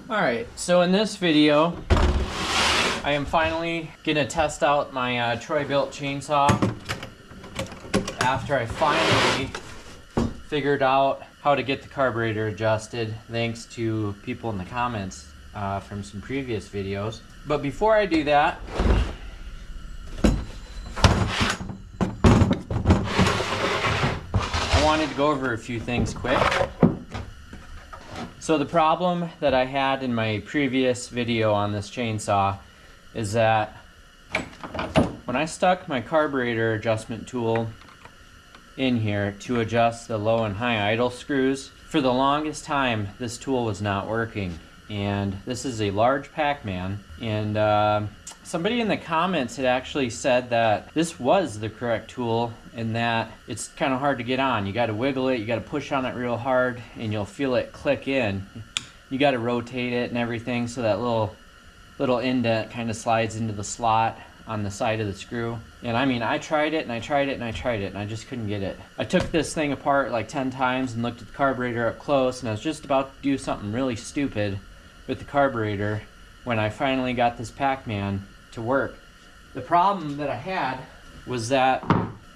Alright, so in this video, I am finally gonna test out my Troy-Bilt chainsaw after I finally figured out how to get the carburetor adjusted, thanks to people in the comments from some previous videos. But before I do that, I wanted to go over a few things quick. So the problem that I had in my previous video on this chainsaw is that when I stuck my carburetor adjustment tool in here to adjust the low and high idle screws, for the longest time this tool was not working. And this is a large Pac-Man, and somebody in the comments had actually said that this was the correct tool and that it's kind of hard to get on. You got to wiggle it, you got to push on it real hard, and you'll feel it click in. You got to rotate it and everything so that little indent kind of slides into the slot on the side of the screw. And I mean, I tried it and I tried it and I tried it and I just couldn't get it. I took this thing apart like 10 times and looked at the carburetor up close, and I was just about to do something really stupid with the carburetor when I finally got this Pac-Man to work. The problem that I had was that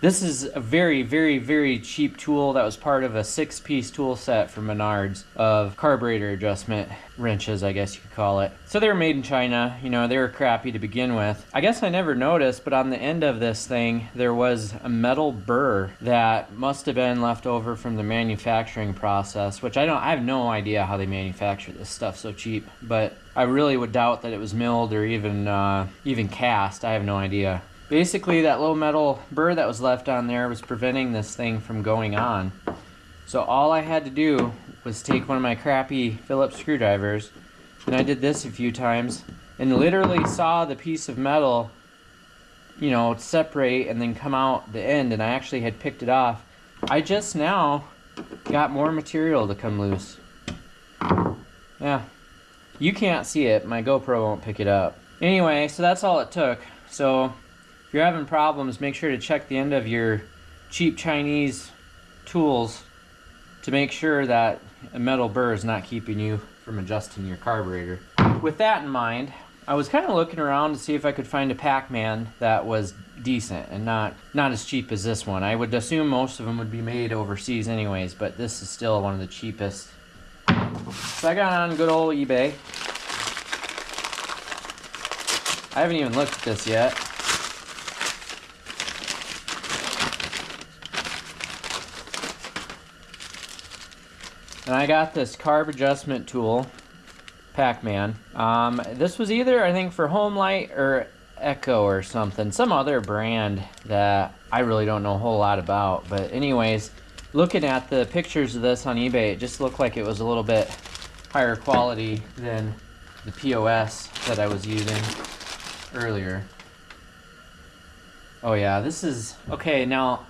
this is a very, very, very cheap tool that was part of a 6-piece tool set from Menards of carburetor adjustment wrenches, I guess you could call it. So they were made in China, you know, they were crappy to begin with. I guess I never noticed, but on the end of this thing, there was a metal burr that must have been left over from the manufacturing process, which I have no idea how they manufacture this stuff so cheap, but I really would doubt that it was milled or even cast. I have no idea. Basically, that little metal burr that was left on there was preventing this thing from going on. So all I had to do was take one of my crappy Phillips screwdrivers, and I did this a few times, and literally saw the piece of metal, you know, separate and then come out the end, and I actually had picked it off. I just now got more material to come loose. Yeah, you can't see it, my GoPro won't pick it up. Anyway, so that's all it took. So if you're having problems, make sure to check the end of your cheap Chinese tools to make sure that a metal burr is not keeping you from adjusting your carburetor. With that in mind, I was kind of looking around to see if I could find a Pac-Man that was decent and not as cheap as this one. I would assume most of them would be made overseas anyways, but this is still one of the cheapest. So I got on good old eBay. I haven't even looked at this yet. And I got this carb adjustment tool, Pac-Man. This was either, I think, for Homelight or Echo or something. Some other brand that I really don't know a whole lot about. But anyways, looking at the pictures of this on eBay, it just looked like it was a little bit higher quality than the POS that I was using earlier. Oh yeah, this is... Okay, now,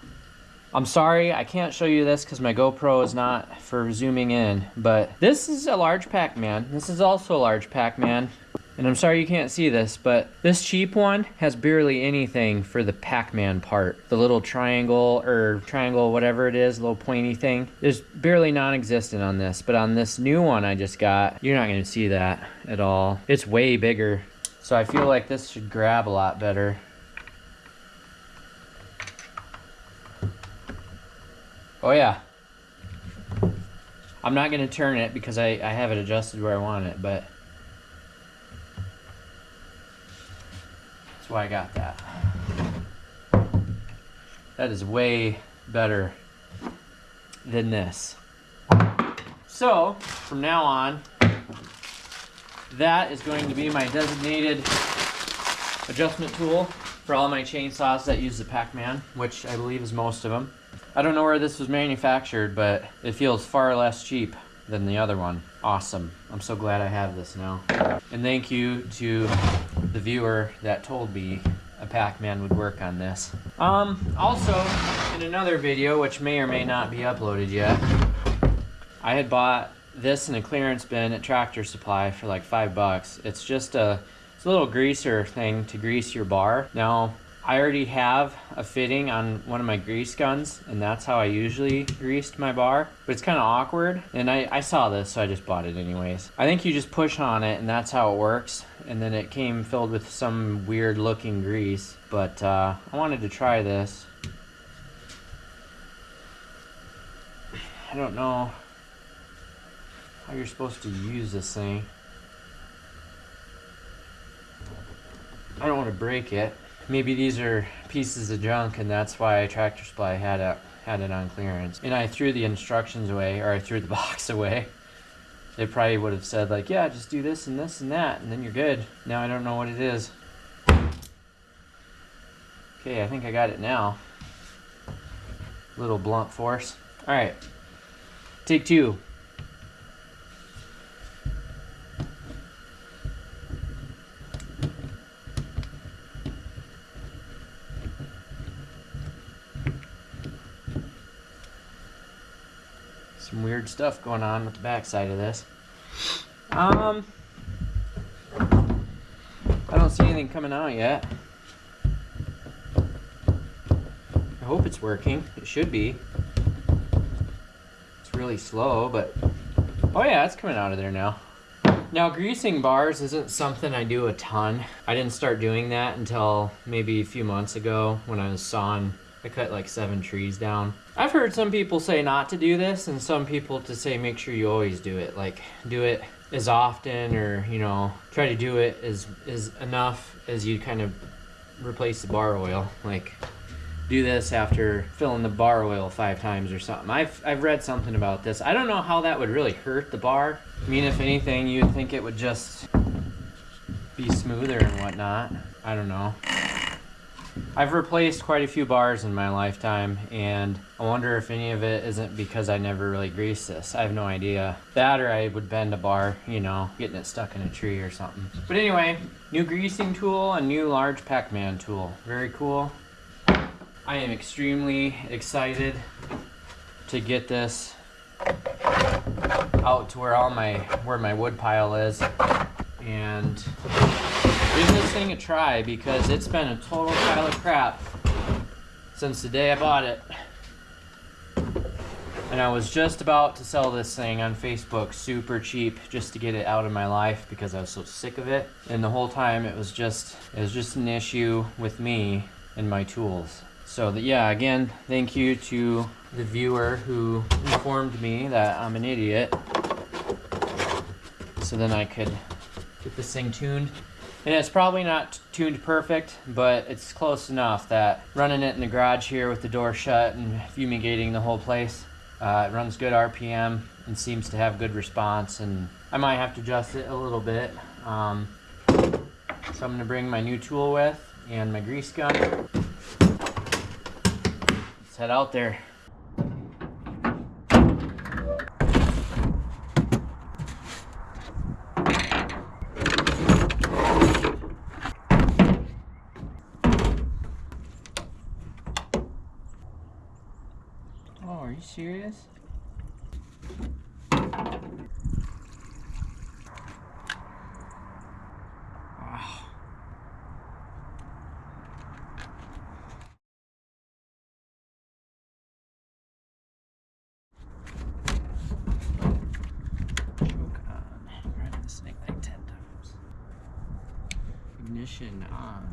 I'm sorry, I can't show you this because my GoPro is not for zooming in, but this is a large Pac-Man. This is also a large Pac-Man, and I'm sorry you can't see this, but this cheap one has barely anything for the Pac-Man part. The little triangle, whatever it is, little pointy thing, is barely non-existent on this, but on this new one I just got, you're not going to see that at all. It's way bigger, so I feel like this should grab a lot better. Oh yeah, I'm not going to turn it because I have it adjusted where I want it, but that's why I got that. That is way better than this. So, from now on, that is going to be my designated adjustment tool for all my chainsaws that use the Pac-Man, which I believe is most of them. I don't know where this was manufactured, but it feels far less cheap than the other one. Awesome. I'm so glad I have this now. And thank you to the viewer that told me a Pac-Man would work on this. Also, in another video, which may or may not be uploaded yet, I had bought this in a clearance bin at Tractor Supply for like $5. It's just it's a little greaser thing to grease your bar. Now, I already have a fitting on one of my grease guns, and that's how I usually greased my bar, but it's kind of awkward, and I saw this, so I just bought it anyways. I think you just push on it, and that's how it works, and then it came filled with some weird looking grease, but I wanted to try this. I don't know how you're supposed to use this thing. I don't want to break it. Maybe these are pieces of junk, and that's why Tractor Supply had it on clearance. And I threw the instructions away, or I threw the box away. They probably would have said like, yeah, just do this and this and that, and then you're good. Now I don't know what it is. Okay, I think I got it now. Little blunt force. All right, take two. Some weird stuff going on with the backside of this. I don't see anything coming out yet. I hope it's working. It should be. It's really slow, but oh yeah, it's coming out of there now. Now, greasing bars isn't something I do a ton. I didn't start doing that until maybe a few months ago when I was sawing. I cut like 7 trees down. I've heard some people say not to do this, and some people to say make sure you always do it. Like, do it as often, or, you know, try to do it as enough as you kind of replace the bar oil. Like, do this after filling the bar oil 5 times or something. I've read something about this. I don't know how that would really hurt the bar. I mean, if anything, you'd think it would just be smoother and whatnot. I don't know. I've replaced quite a few bars in my lifetime, and I wonder if any of it isn't because I never really greased this. I have no idea. That, or I would bend a bar, you know, getting it stuck in a tree or something. But anyway, new greasing tool, a new large Pac-Man tool. Very cool. I am extremely excited to get this out to where my wood pile is, and give this thing a try, because it's been a total pile of crap since the day I bought it. And I was just about to sell this thing on Facebook super cheap just to get it out of my life because I was so sick of it. And the whole time it was just an issue with me and my tools. So yeah, again, thank you to the viewer who informed me that I'm an idiot, so then I could get this thing tuned. And it's probably not tuned perfect, but it's close enough that running it in the garage here with the door shut and fumigating the whole place, it runs good RPM and seems to have good response, and I might have to adjust it a little bit. So I'm gonna bring my new tool with and my grease gun. Let's head out there. Oh, are you serious? Wow. Choke on. Ride this thing like 10 times. Ignition on.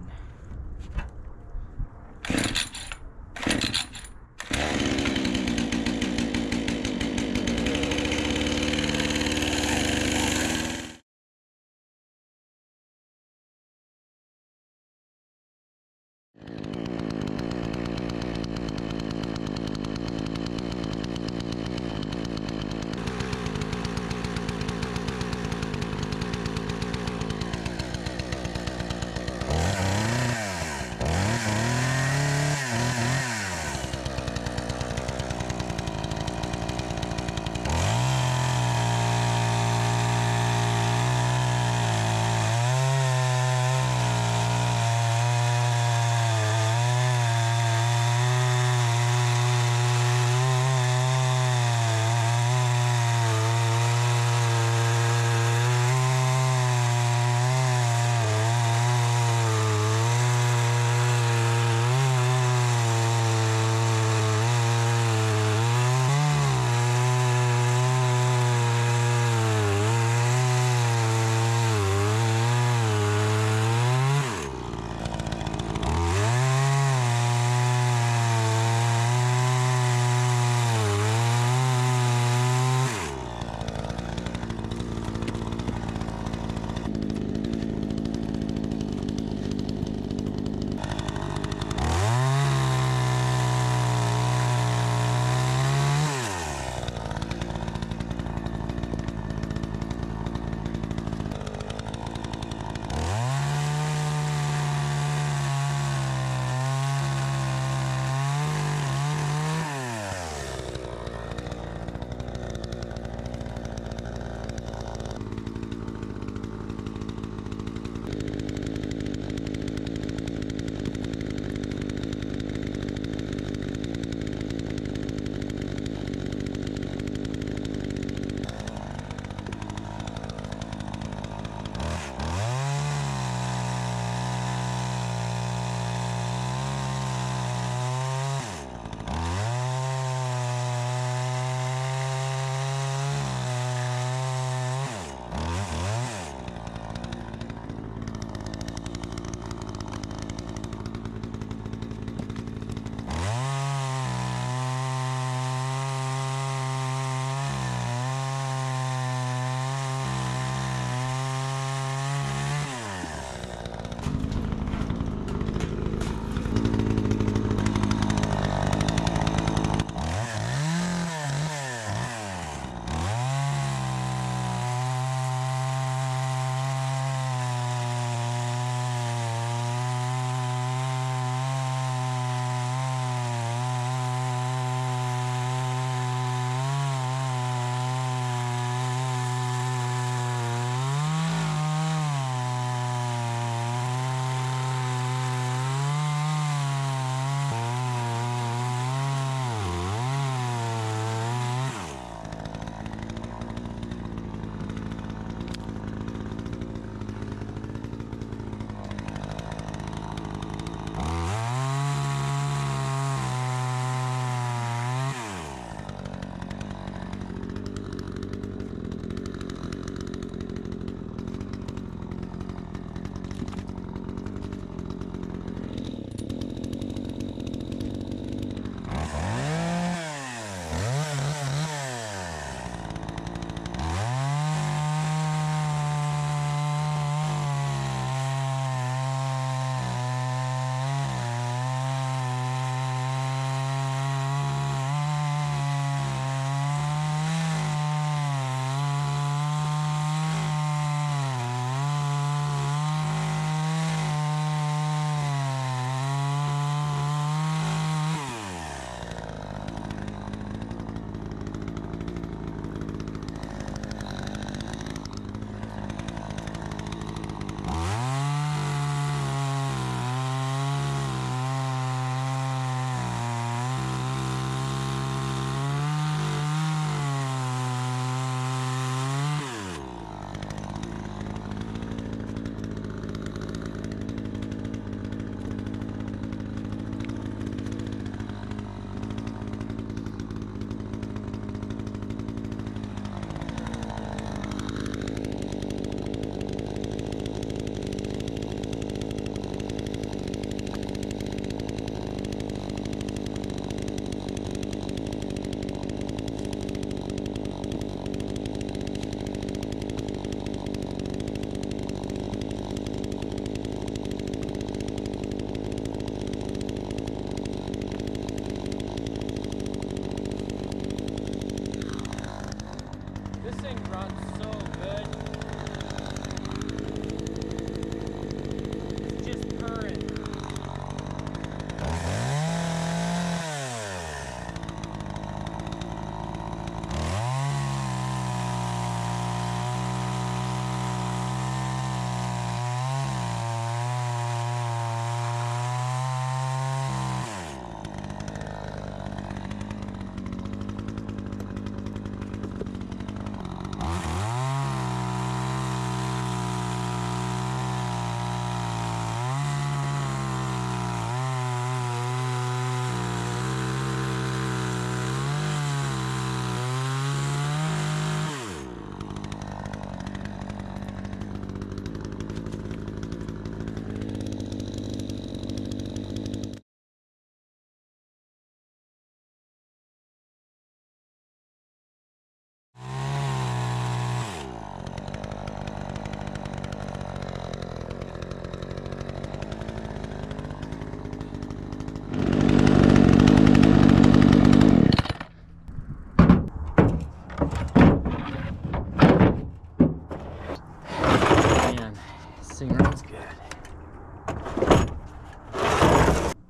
Sounds good.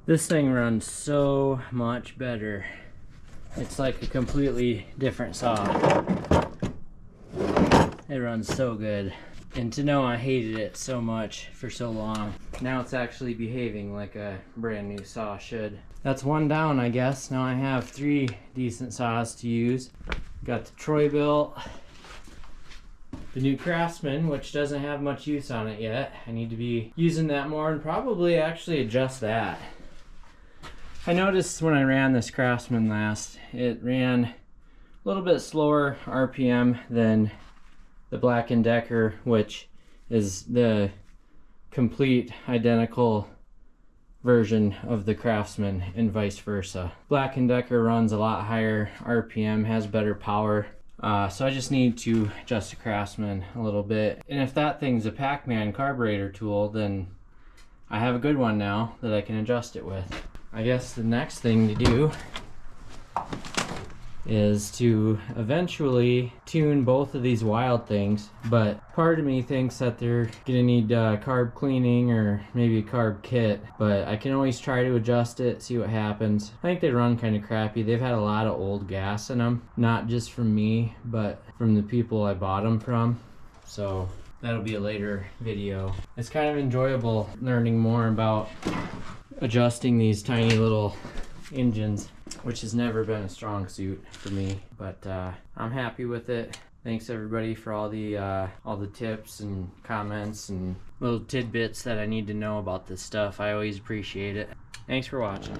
This thing runs so much better. It's like a completely different saw. It runs so good. And to know I hated it so much for so long, now it's actually behaving like a brand new saw should. That's one down, I guess. Now I have 3 decent saws to use. Got the Troy-Bilt, the new Craftsman, which doesn't have much use on it yet. I need to be using that more and probably actually adjust that. I noticed when I ran this Craftsman last, it ran a little bit slower RPM than the Black & Decker, which is the complete identical version of the Craftsman and vice versa. Black & Decker runs a lot higher RPM, has better power. So I just need to adjust the Craftsman a little bit. And if that thing's a Pac-Man carburetor tool, then I have a good one now that I can adjust it with. I guess the next thing to do is to eventually tune both of these Wild things, but part of me thinks that they're gonna need carb cleaning or maybe a carb kit, but I can always try to adjust it, see what happens. I think they run kind of crappy. They've had a lot of old gas in them, not just from me, but from the people I bought them from, so that'll be a later video. It's kind of enjoyable learning more about adjusting these tiny little engines, which has never been a strong suit for me, but I'm happy with it. Thanks everybody for all the tips and comments and little tidbits that I need to know about this stuff. I always appreciate it. Thanks for watching.